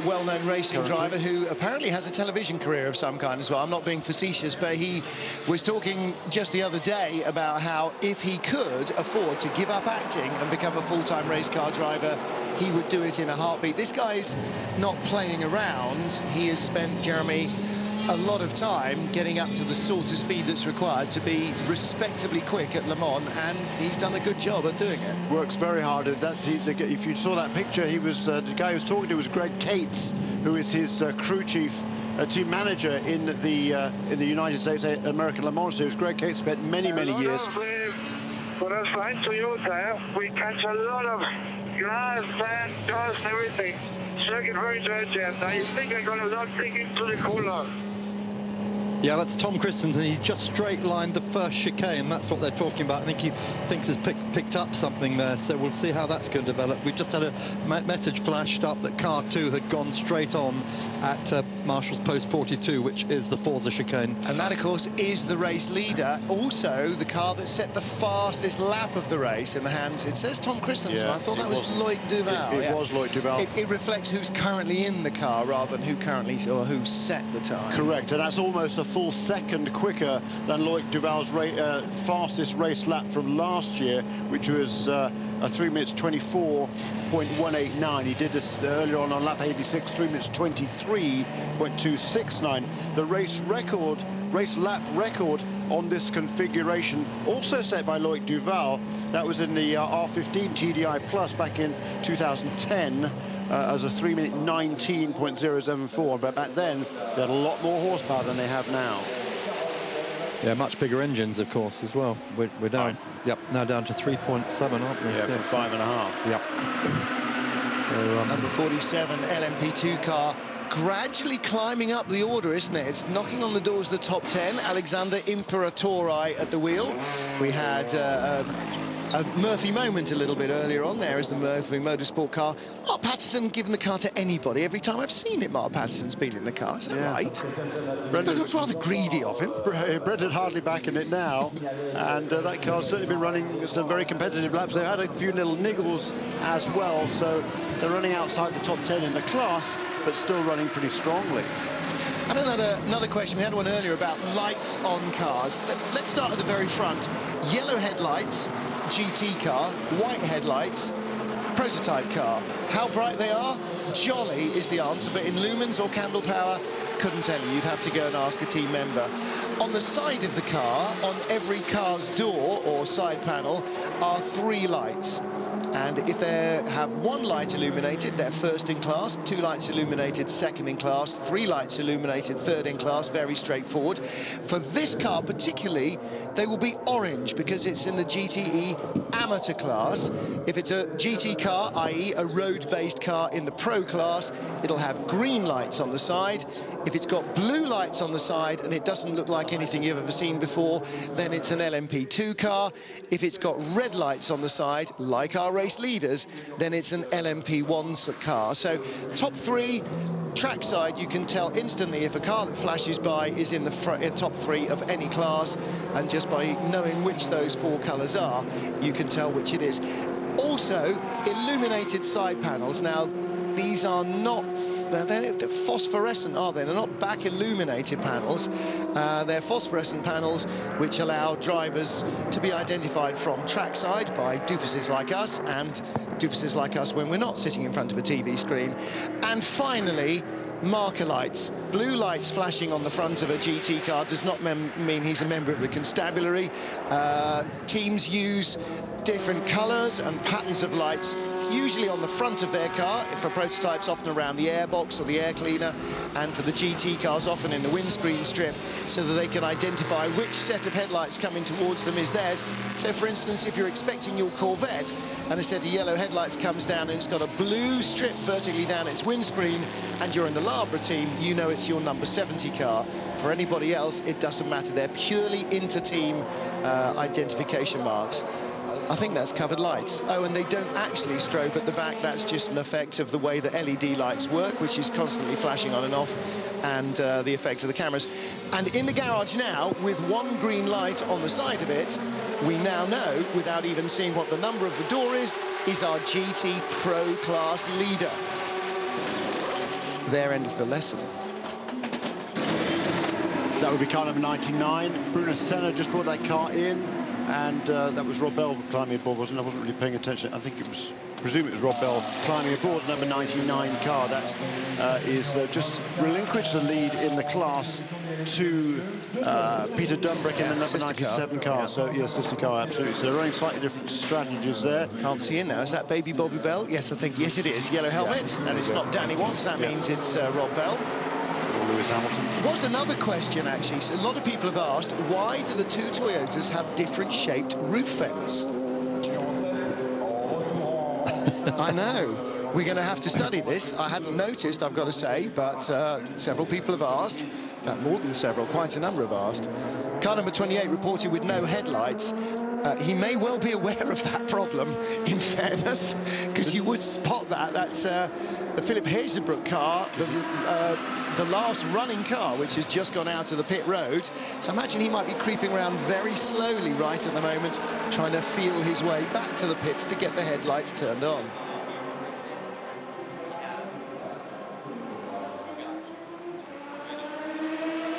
well-known racing driver who apparently has a television career of some kind as well. I'm not being facetious, but he was talking just the other day about how if he could afford to give up acting and become a full-time race car driver, he would do it in a heartbeat. This guy's not playing around. He has spent, Jeremy, a lot of time getting up to the sort of speed that's required to be respectably quick at Le Mans, and he's done a good job at doing it. Works very hard at that. If you saw that picture, he was the guy who was talking to was Greg Cates, who is his crew chief, team manager in the United States American Le Mans Series. Greg Cates spent many years. For us flying Toyota, we catch a lot of glass, sand, dust, everything. Circuit very dirty, and I think I'm going to not dig into the cooler. Yeah, that's Tom Christensen. He's just straight-lined the first chicane. That's what they're talking about. I think he thinks he's picked up something there, so we'll see how that's going to develop. We just had a message flashed up that car 2 had gone straight on at Marshall's Post 42, which is the Forza chicane. And that, of course, is the race leader. Also, the car that set the fastest lap of the race in the hands. It says Tom Christensen. Yeah, I thought that was Loic Duval. It was Loic Duval. It reflects who's currently in the car rather than who set the time. Correct, and that's almost a full second quicker than Loic Duval's fastest race lap from last year, which was a 3 minutes 24.189. He did this earlier on lap 86, 3 minutes 23.269. The race lap record on this configuration, also set by Loic Duval. That was in the R15 TDI Plus back in 2010 as a 3 minute 19.074. But back then, they had a lot more horsepower than they have now. Yeah, much bigger engines, of course, as well. We're down. Yep, now down to 3.7, aren't we? Yeah, from 5.5. Yep. So, number 47 LMP2 car gradually climbing up the order, isn't it? It's knocking on the doors of the top 10. Alexander Imperatori at the wheel. We had a Murphy moment a little bit earlier on there as the Murphy Motorsport car. Mark Patterson giving the car to anybody. Every time I've seen it, Mark Patterson's been in the car. Is that right? It's rather greedy of him. Brendan hardly back in it now, and that car's certainly been running some very competitive laps. They've had a few little niggles as well, so they're running outside the top 10 in the class, but still running pretty strongly. And another question, we had one earlier about lights on cars. Let's start at the very front. Yellow headlights, GT car, white headlights, prototype car. How bright they are? Jolly is the answer, but in lumens or candle power, couldn't tell you. You'd have to go and ask a team member. On the side of the car, on every car's door or side panel, are 3 lights. And if they have 1 light illuminated, they're first in class, 2 lights illuminated, second in class, 3 lights illuminated, third in class. Very straightforward. For this car particularly, they will be orange because it's in the GTE amateur class. If it's a GT car, i.e. a road-based car in the pro class, it'll have green lights on the side. If it's got blue lights on the side and it doesn't look like anything you've ever seen before, then it's an LMP2 car. If it's got red lights on the side, like our race leaders, then it's an LMP1 car. So top 3 trackside, you can tell instantly if a car that flashes by is in the top 3 of any class, and just by knowing which those 4 colours are, you can tell which it is. Also, illuminated side panels. Now, these are not, they're phosphorescent, are they? They're not back illuminated panels. They're phosphorescent panels which allow drivers to be identified from trackside by doofuses like us, and doofuses like us when we're not sitting in front of a TV screen. And finally, marker lights. Blue lights flashing on the front of a GT car does not mean he's a member of the constabulary. Teams use different colours and patterns of lights, usually on the front of their car. For prototypes, often around the airbox or the air cleaner, and for the GT cars, often in the windscreen strip, so that they can identify which set of headlights coming towards them is theirs. So, for instance, if you're expecting your Corvette and a set of yellow headlights comes down and it's got a blue strip vertically down its windscreen, and you're in the Labra team, you know it's your number 70 car. For anybody else, it doesn't matter. They're purely inter-team identification marks. I think that's covered lights. Oh, and they don't actually strobe at the back. That's just an effect of the way the LED lights work, which is constantly flashing on and off, and the effect of the cameras. And in the garage now, with 1 green light on the side of it, we now know, without even seeing what the number of the door is our GT Pro Class leader. There ends the lesson. That would be car number 99. Bruno Senna just brought that car in. And that was Rob Bell climbing aboard, wasn't it? I wasn't really paying attention. I think it was, presume it was Rob Bell climbing aboard number 99 car. That is just relinquished the lead in the class to Peter Dumbrick in the number 97 car. So, yeah, sister car, absolutely. So they're running slightly different strategies there. Can't see it now. Is that baby Bobby Bell? Yes, I think, yes, it is. Yellow helmet, and it's not Danny Watts. That means it's Rob Bell. Lewis Hamilton. Was another question, actually. So a lot of people have asked, why do the 2 Toyotas have different shaped roof vents? I know. We're going to have to study this. I hadn't noticed, I've got to say, but several people have asked. In fact, more than several, quite a number have asked. Car number 28 reported with no headlights. He may well be aware of that problem, in fairness, because you would spot that. That's the Philip Hazerbrook car, the last running car, which has just gone out of the pit road. So imagine he might be creeping around very slowly right at the moment, trying to feel his way back to the pits to get the headlights turned on.